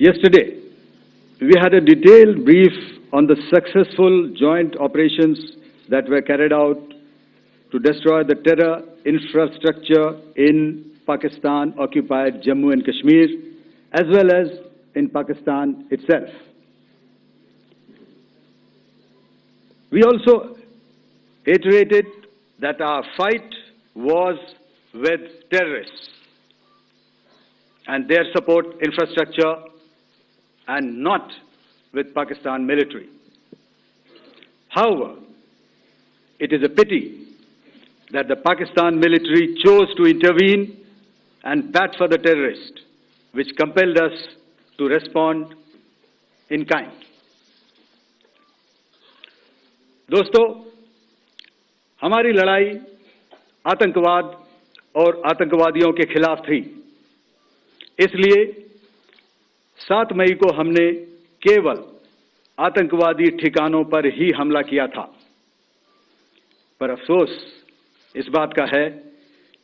Yesterday, we had a detailed brief on the successful joint operations that were carried out to destroy the terror infrastructure in Pakistan-occupied Jammu and Kashmir, as well as in Pakistan itself. We also iterated that our fight was with terrorists and their support infrastructure and not with Pakistan military. However, it is a pity that the Pakistan military chose to intervene and bat for the terrorist, which compelled us to respond in kind. दोस्तों, हमारी लड़ाई आतंकवाद और आतंकवादियों के खिलाफ थी। इसलिए 7 मई को हमने केवल आतंकवादी ठिकानों पर ही हमला किया था। पर अफसोस इस बात का है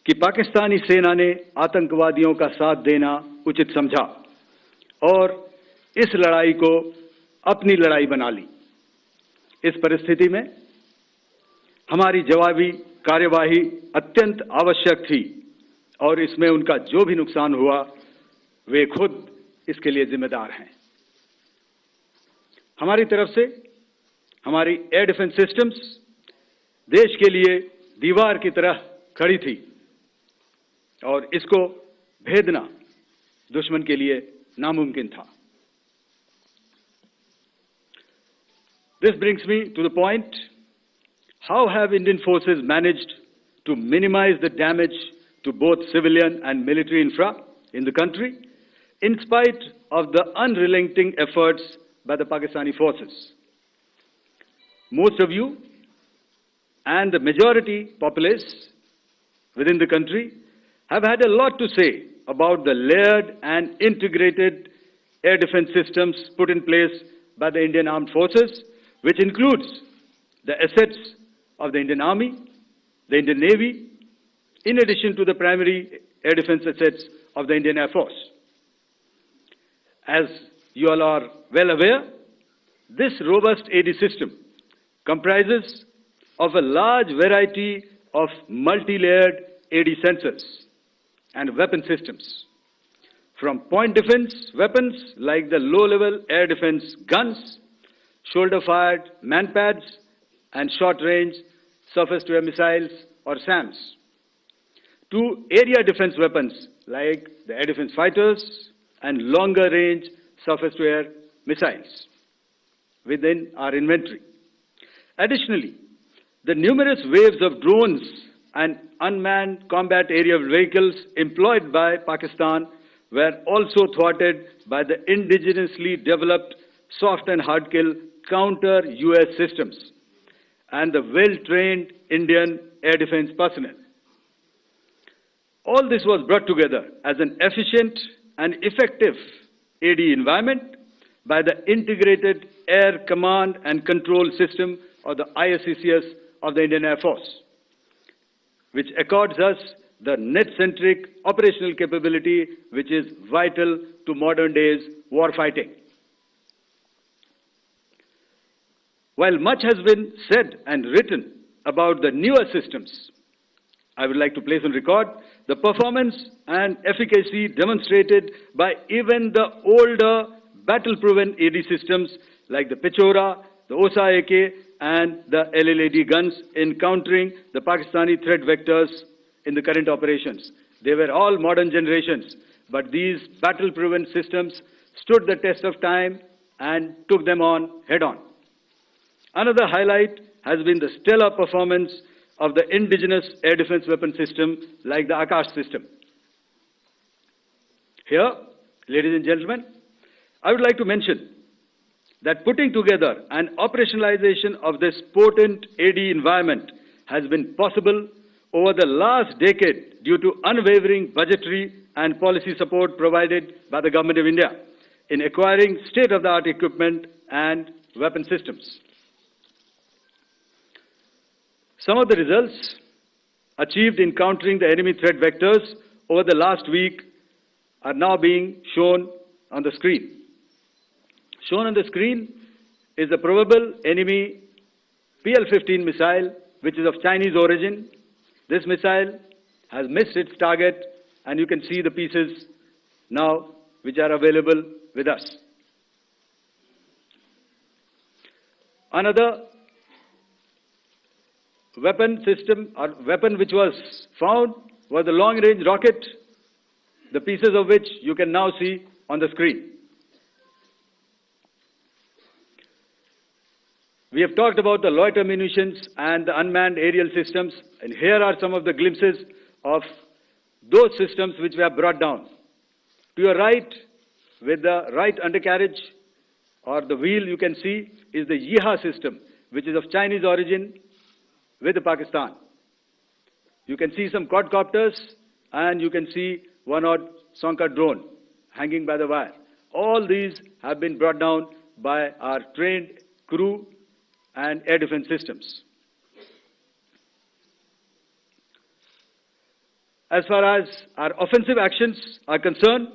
कि पाकिस्तानी सेना ने आतंकवादियों का साथ देना उचित समझा और इस लड़ाई को अपनी लड़ाई बना ली। इस परिस्थिति में हमारी जवाबी कार्यवाही अत्यंत आवश्यक थी और इसमें उनका जो भी नुकसान हुआ, वे खुद इसके लिए जिम्मेदार हैं। हमारी तरफ से हमारी एयर डिफेंस सिस्टम्स देश के लिए दीवार की तरह खड़ी थी और इसको भेदना दुश्मन के लिए नामुमकिन था। This brings me to the point, how have Indian forces managed to minimize the damage to both civilian and military infra in the country, in spite of the unrelenting efforts by the Pakistani forces? Most of you and the majority populace within the country have had a lot to say about the layered and integrated air defense systems put in place by the Indian Armed Forces, which includes the assets of the Indian Army, the Indian Navy, in addition to the primary air defense assets of the Indian Air Force. As you all are well aware, this robust AD system comprises of a large variety of multi-layered AD sensors and weapon systems, from point defense weapons like the low-level air defense guns, shoulder-fired manpads, and short-range surface-to-air missiles or SAMs, to area defense weapons like the air defense fighters and longer-range surface-to-air missiles within our inventory. Additionally, the numerous waves of drones and unmanned combat aerial vehicles employed by Pakistan were also thwarted by the indigenously developed soft and hard kill counter-US systems and the well-trained Indian air defense personnel. All this was brought together as an efficient and effective AD environment by the Integrated Air Command and Control System, or the IACCS of the Indian Air Force, which accords us the net-centric operational capability which is vital to modern days warfighting. While much has been said and written about the newer systems, I would like to place on record the performance and efficacy demonstrated by even the older battle-proven AD systems like the Pechora, the OSA AK, and the LLAD guns in countering the Pakistani threat vectors in the current operations. They were all modern generations, but these battle-proven systems stood the test of time and took them on head-on. Another highlight has been the stellar performance of the indigenous air defense weapon system like the Akash system. Here, ladies and gentlemen, I would like to mention that putting together and operationalization of this potent AD environment has been possible over the last decade due to unwavering budgetary and policy support provided by the Government of India in acquiring state-of-the-art equipment and weapon systems. Some of the results achieved in countering the enemy threat vectors over the last week are now being shown on the screen. Shown on the screen is the probable enemy PL-15 missile, which is of Chinese origin. This missile has missed its target, and you can see the pieces now which are available with us. Another weapon system or weapon which was found was the long-range rocket, the pieces of which you can now see on the screen. We have talked about the loiter munitions and the unmanned aerial systems, and here are some of the glimpses of those systems which we have brought down. To your right, with the right undercarriage or the wheel, you can see is the Yeeha system, which is of Chinese origin with Pakistan. You can see some quadcopters, and you can see one odd Sonka drone hanging by the wire. All these have been brought down by our trained crew and air defense systems. As far as our offensive actions are concerned,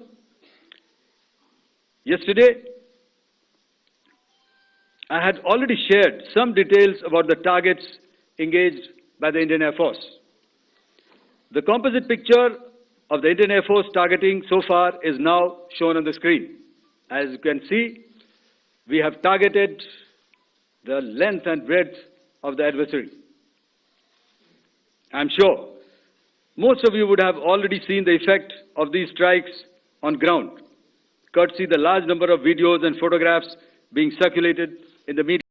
yesterday I had already shared some details about the targets engaged by the Indian Air Force. The composite picture of the Indian Air Force targeting so far is now shown on the screen. As you can see, we have targeted the length and breadth of the adversary. I'm sure most of you would have already seen the effect of these strikes on ground, courtesy the large number of videos and photographs being circulated in the media.